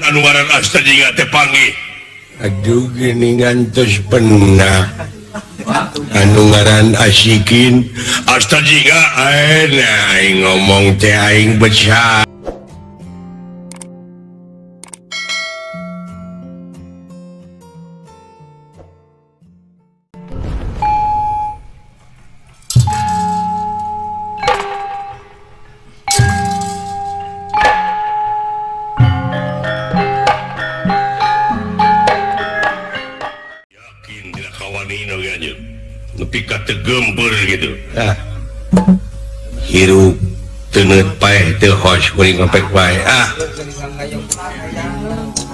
anuaran Asta Jingga teh panggih. Aduh gini ngantos pernah anu ngaran asikin Asta Jingga aing ngomong teh aing besar nepi ka teu geumpeur gitu. hirup tenet paeh teu hos kuring ngopek wae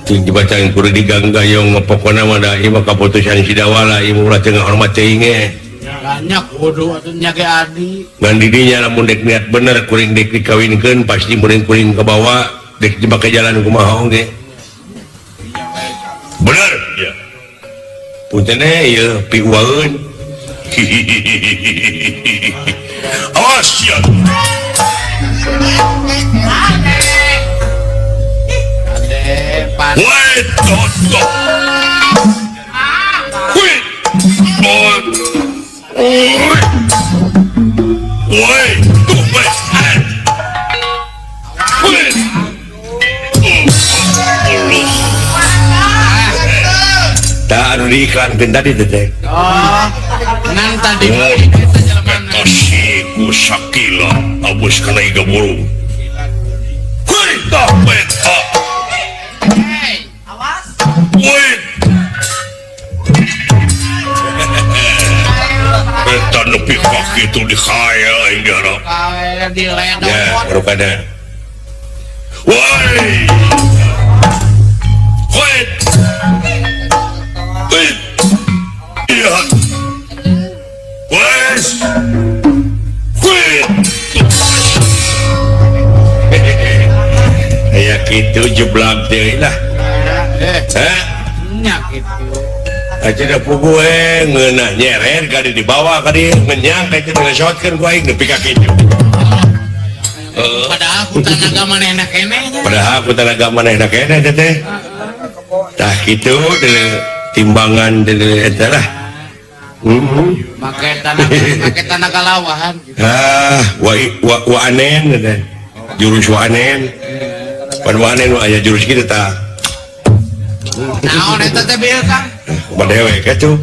ting dibacain kudu diganggayong pokona mah da ieu mah kaputusan si dawala ieu ulah teu ngahormat teuing banyak kudu atuh nya ge adi ngan didinya lamun dek niat bener kuring dek dikawinkeun pasti muring kuring kabawa dek dibake jalan kumaha oge Bener ya. punten ieu piuaeun Awas ya. ade pas Woi, toto. Woi. Woi, tuh woi. Woi. tak anu diiklankeun tadi teh oh ngan tadi Etasiku sakila abus kana iga burung. Woi, tak beta. hey awas Woi. Beta nepi kaki itu dikaya inggara. kae di ledong ya baru kada Woi. Woi. Woi. Iya. Wes. Woi. aya kitu jeblag deui lah nya gitu aja da pugu ngeunah nyeret kadi dibawa kadi ngenyang kadi ngesotkeun ku aing nepi ka kitu padahal ku tanaga manehna keneh nya padahal ku tanaga manehna keneh teh tah kitu deuleu timbangan deuleu eta lah make tanaga lawahan gitu. wa anen teh jurus wa anen pan wa anen aya jurus kitu tah naon eta teh bieu Kang badewe kitu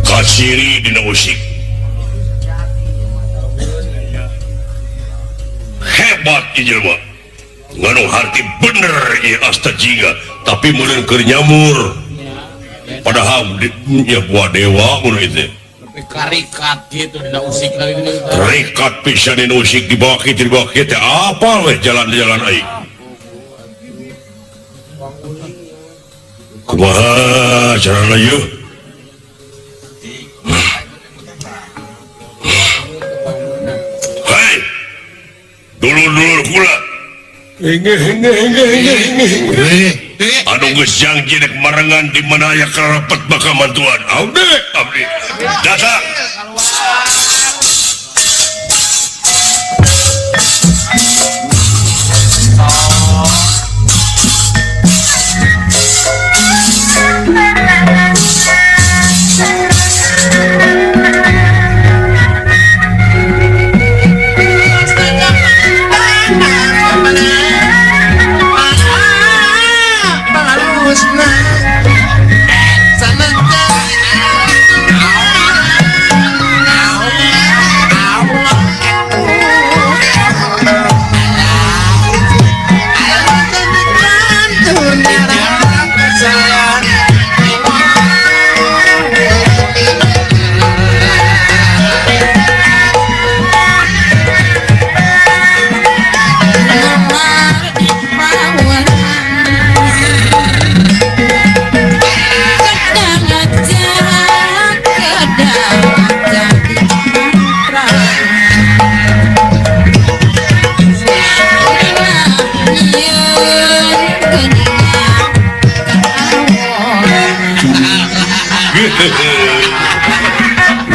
Kasiri dina musik. Hebat ieu jelema. Nganu harti bener ieu Asta Jingga, tapi meureun keur nyamur. Padahal nya buah dewa mun itu. tapi karikat gitu dina usik lagi gitu Rekat pisan dina musik di bawah kitu apa weh jalan-jalan aing. Kumaha carana ieu? Hei, dulur-dulur kula, anu geus janji dek marengan di mana aya karapat baka mantuan. Abdi, datang.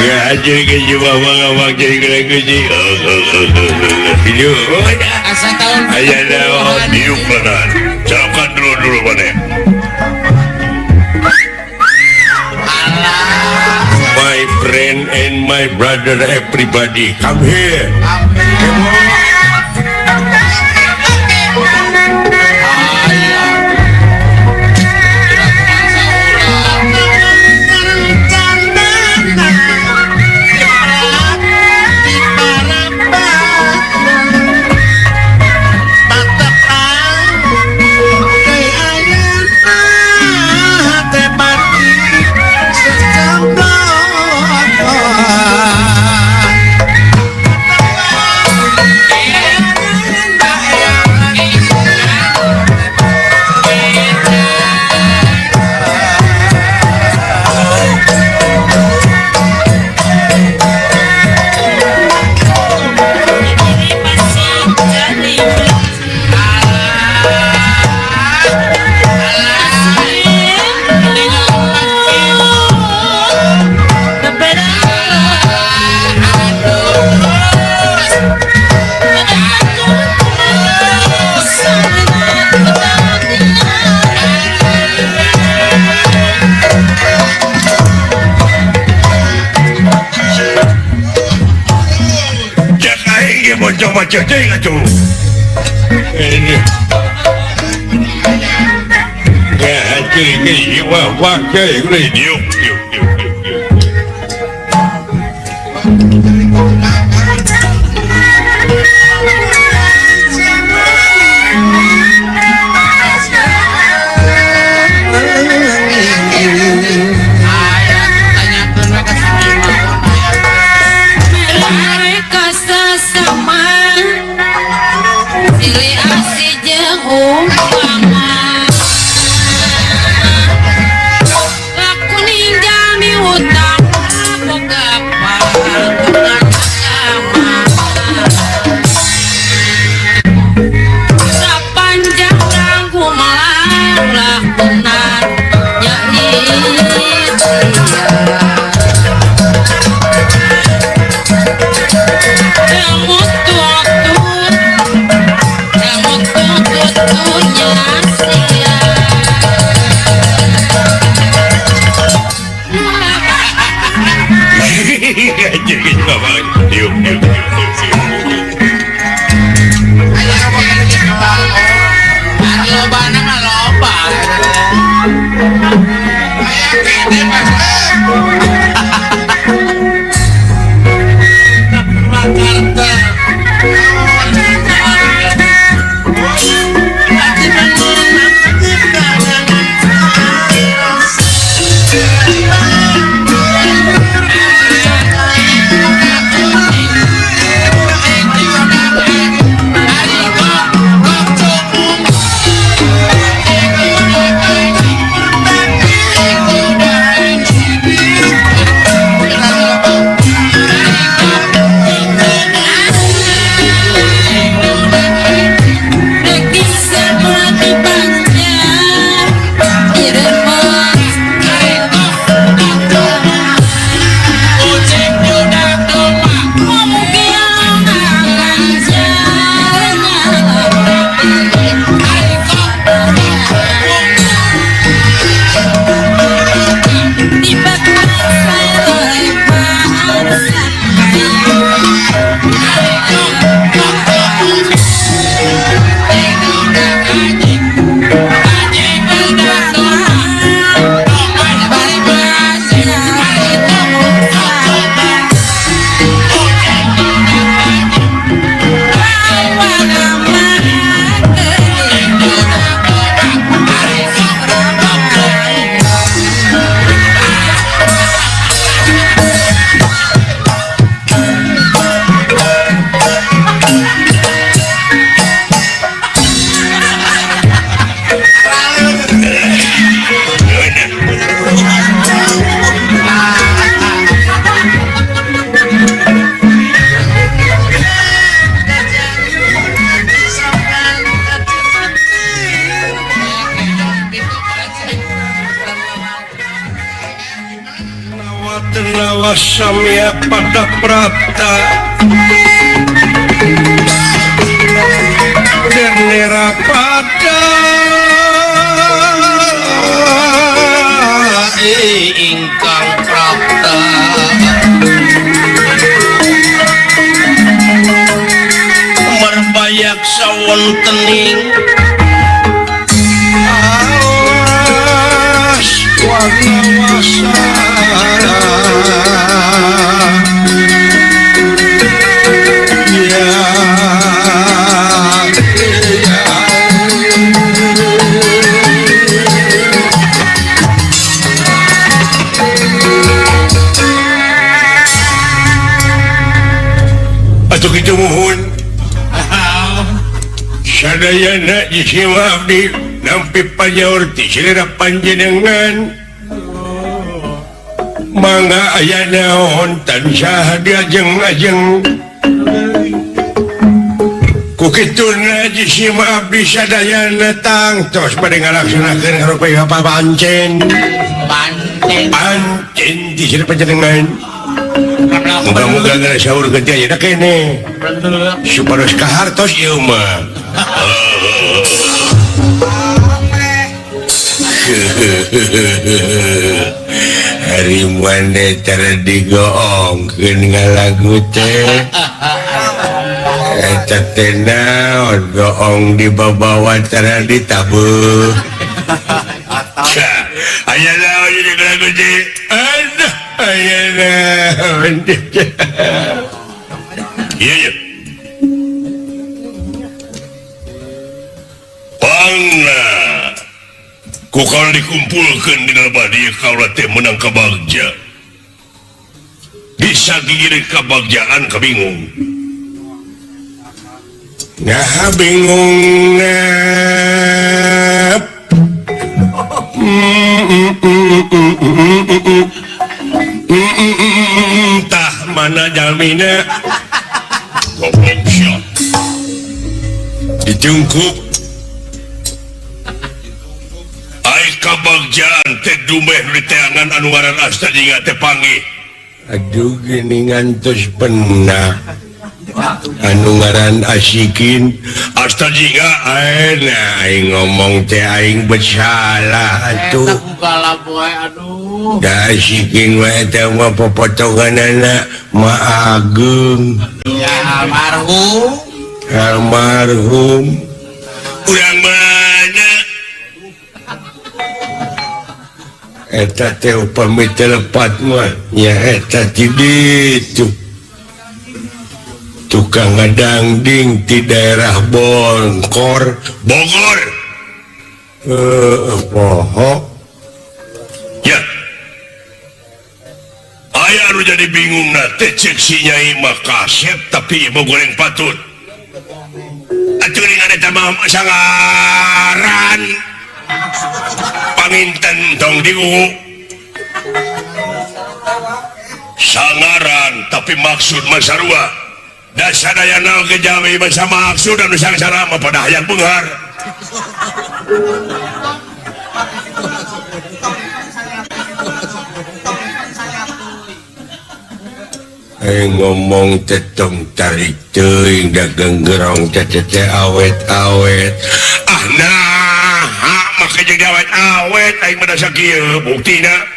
Ya jadi ke cuma bang jadi kena kuci. Video. Asa tahun Ayah dah. Diuk lanan. Cakap dulu mana. My friend and my brother, everybody, come here. Coba cek tu. Ini. Ya, jadi wah jadi Diuk. Mereka sesama silih asih jeung umpama laku ninjal mi hutang boga pang tenawa samya pada prapta dan nerapada ingkang prapta merbayak sawontening awas warna-wasa itu mohon sadayana jisiwa abdi nampi pajaorti selera panjenengan mangga aya naon tansah diajeng-ajeng kukituna jisiwa abdi sadayana tangtos pada ngalaksanakeun harupa apa pancen di selera panjenengan. Moga-moga gara sahur ganti aja dah kene supados kahartos ieu mah hari mana tara digoongkeun ngalagu teh eta teh naon goong dibawa tara ditabuh aya naon jadi ngalagu teh aduh aya naon iya pangna kukal dikumpulkan di nabadi kaulah teh menang kabagja bisa gigir kabagjaan kabingung nah bingung ngap tah mana jalmina goblok syah ditungkup ai kabagjaan teh dumeh di teangan anu ngaran asta jinga teh panggih aduh gini ngantos pernah anu ngaran asikin asta jinga aina aing ngomong teh aing bersalah atuh bukala boy aduh da asikin wae teh mah popotonganana Ma Agung ya almarhum urang mana eta teh upami telepat mah nya eta ti ditu tukang ngadangding di daerah Bogor poho ya aya anu jadi bingung na teh cek si Nyai mah kaset tapi ibu goreng patut atuh ningali eta mah sangaran panginten tong diungu sangaran tapi maksud mah sarua da sadayana oge jawi mah maksud anu sangsara mah pada hayang beunghar ngomong tetong tarik teuing dagang gerong teh awet-awet ah nah maka jadi awet-awet aing mah dasa kieu buktina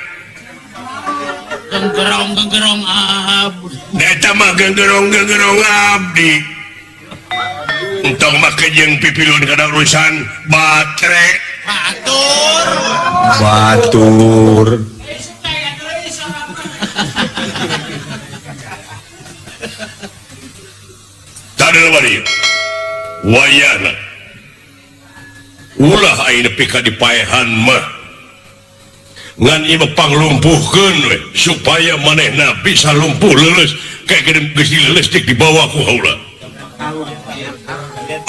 genggerong abdi eta mah genggerong abdi entong make jeung pipilun kana urusan baterai batur tadel bari wayana ulah aing nepi ka dipaehan mah ngan ieu panglumpuhkeun we supaya manehna bisa lumpuh leuleus kayak geus leuleus dik dibawa ku haula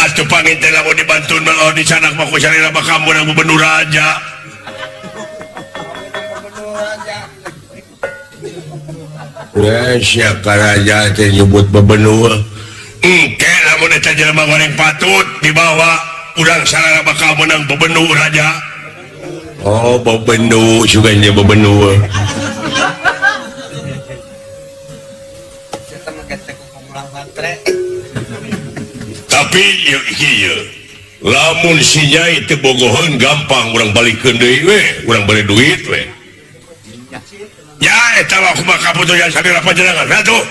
atuh panginten lamun dibantuan mah di sanak mah ku sareng kamu nang gubernur raja ya siapa raja teh nyebut bebenua engke lamun eta jelema goreng patut dibawa urang sareng kamu nang bebenur raja oh bebenua suganya bebenua tapi lamun sinya itu bogohon gampang orang balikin deui we orang beli duit we ya eta mah kumaha kaputusan sadira panjenengan atuh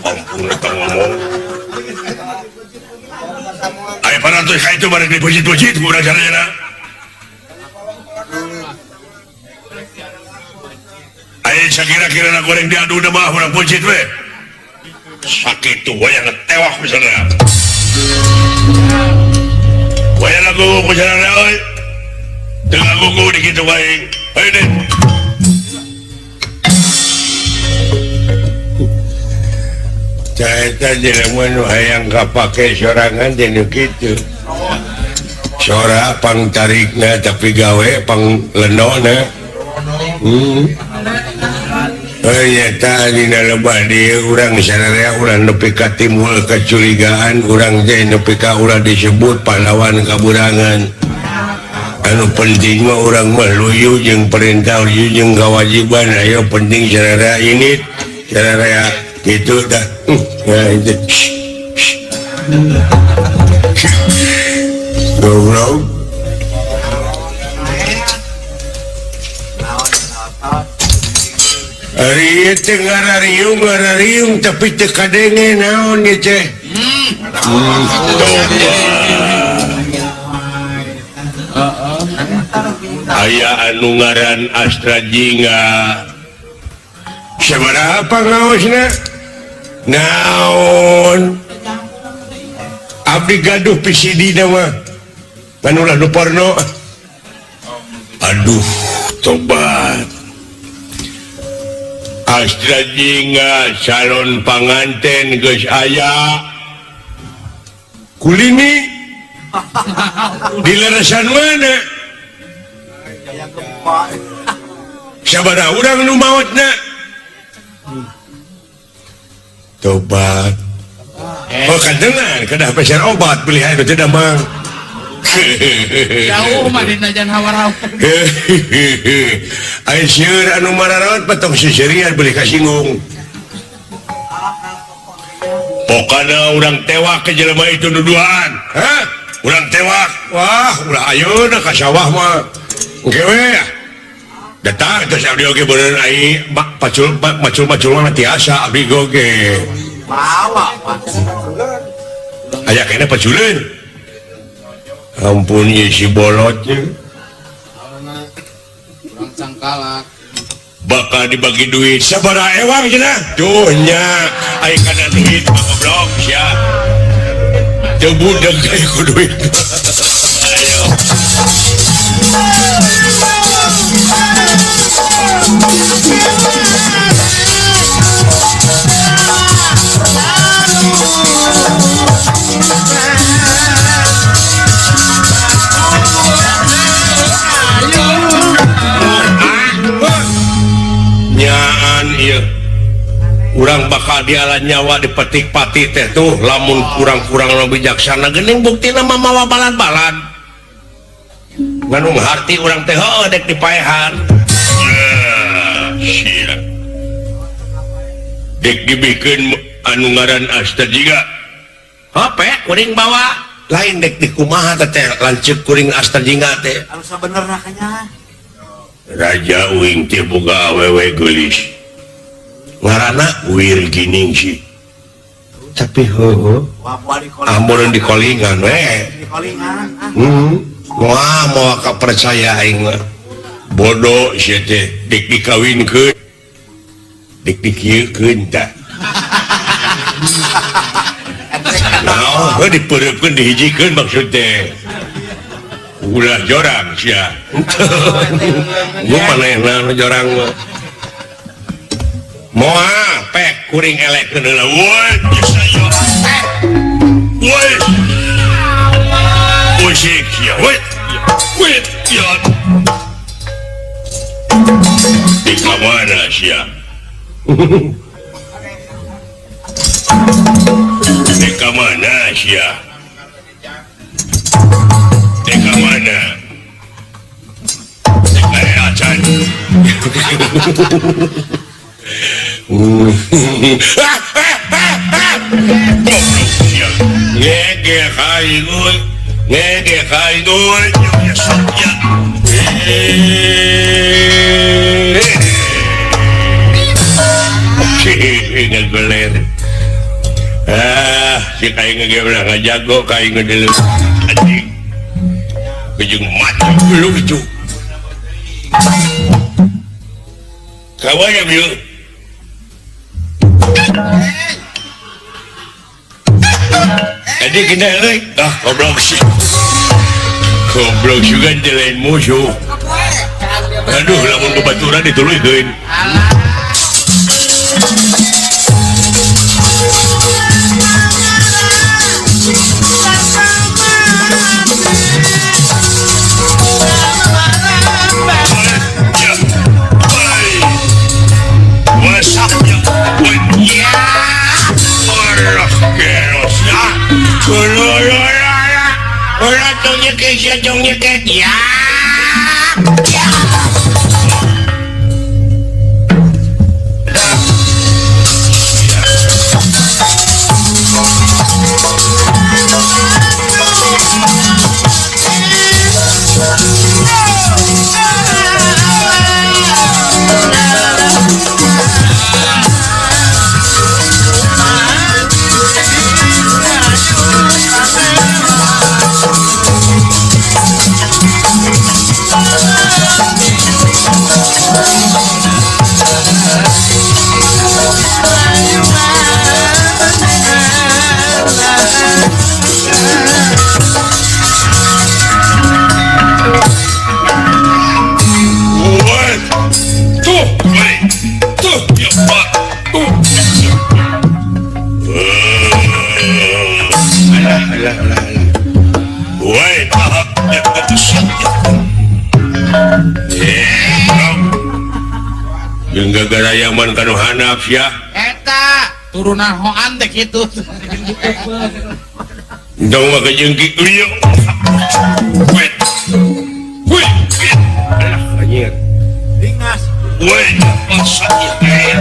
ampun eta ngomong aya parantos ka itu bareng dipujit-pujit ku urang sadayana aya sakira-kira goreng diadu na mah urang pujit we sakitu we yang tewak misalnya wayang aku ku jalan oi dengan gugu dikitu bae ayo deh Caita jelema nu hayang kapake sorangan jeung kitu. Sora pang tarikna tapi gawe pang lenona. Ternyata dina lebah dia urang sadaya urang nepi ka timbul kecurigaan urang teh nepi ka ulah disebut pahlawan kaburangan. Anu penting mah urang mah luyu jeung perintah luyu jeung kewajiban ayo penting sadaya ini sadaya gitu dah. Ya itu. Goblok. Ari teu ngarariung tapi teu kadenge naon ge ceh. aya anu ngaran Astra Jingga Sabaraha ngaosna? Naon? Abdi gaduh PCD nama. Manulah nu porno. aduh tobat Astra Jingga calon panganten geus aya Kulini di leresan mana? Sabaraha urang nu maotna? Tobat. Oh kandengan kedah pesan obat pilihan itu damang. Jauh mah dina jan hawar-hawar. Aisyur anu mararawat patong sisirian beli kasinggung. pokoknya orang tewak ke jelema itu duduan Hah? orang tewak Wah, ulah ayeuna ka sawah mah. Gewe ya. Datang terus abdi oge beuneuh ai macul mah tiasa abdi oge. Aya kene paculeun. Ampun ieu si bolotnya. Urang cangkalak. bakal dibagi duit Sabaraha ewang cenah? tuh nya ai kana duit goblok sia teu budeg ai ku duit ayo nyaan ieu urang bakal dialan nyawa dipetik pati teh tuh lamun kurang-kurang nu bijaksana geuning buktina mah mawa balad-balad nganu harti urang teh heuh dek dipaehan sia dek dibikeun anu ngaran Astra Jingga hape kuring bawa lain dek dikumaha teh lanceuk kuring Astra Jingga teh Anu sabenerna kanya. Raja Uing teh boga awewe geulis ngaranna Wirgining sih Tapi heuh. amun di kolingan we Wah, mau percaya aing mah. bodoh sia teh dik dikawinkeun dik dikieukeun tah naon dipeureupkeun dihijikeun maksud teh ulah jorang sia gua manehna nu jorang mah moal pek kuring elekeun heula woi geus aya woi musik sia woi woi ya di kamana sia di kamana sia di kamana di kaya acan goblok sia ngege kaingun ngege kaingun ya sakya ngegeler si kain ngegeler ngajago kain ngedeler anjing ujung mati dulu itu kawan ya biu jadi kena goblok sih juga jelain musuh aduh lamun kebaturan dituluikeun Jongnya kayak ya. Gara Yaman kanu Hanaf ya eta turunan hoan teh kitu dong mah kejengki ieu wait alah anjir dingas wait masa ya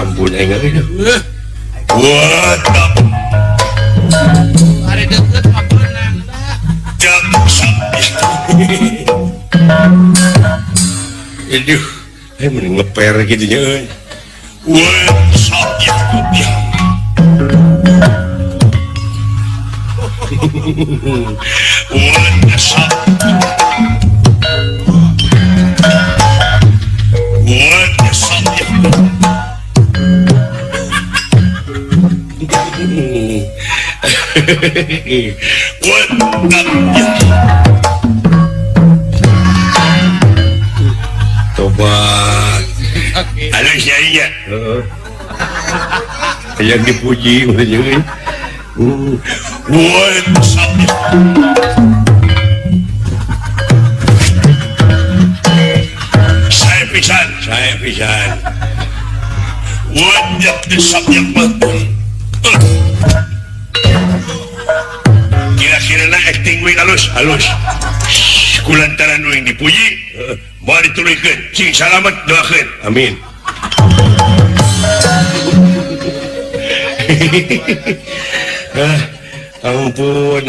ampun enggak itu what up hari deket mah berenang jam aduh, mending ngeper gitu nya. WhatsApp ya. WhatsApp. WhatsApp ya. WhatsApp ya. Tobat ada saya yang dipuji maksudnya WhatsApp saya pisan WhatsApp yang betul kira-kira acting wing halus kulantaran yang dipuji mau dituliskan sing selamat doakan amin ampun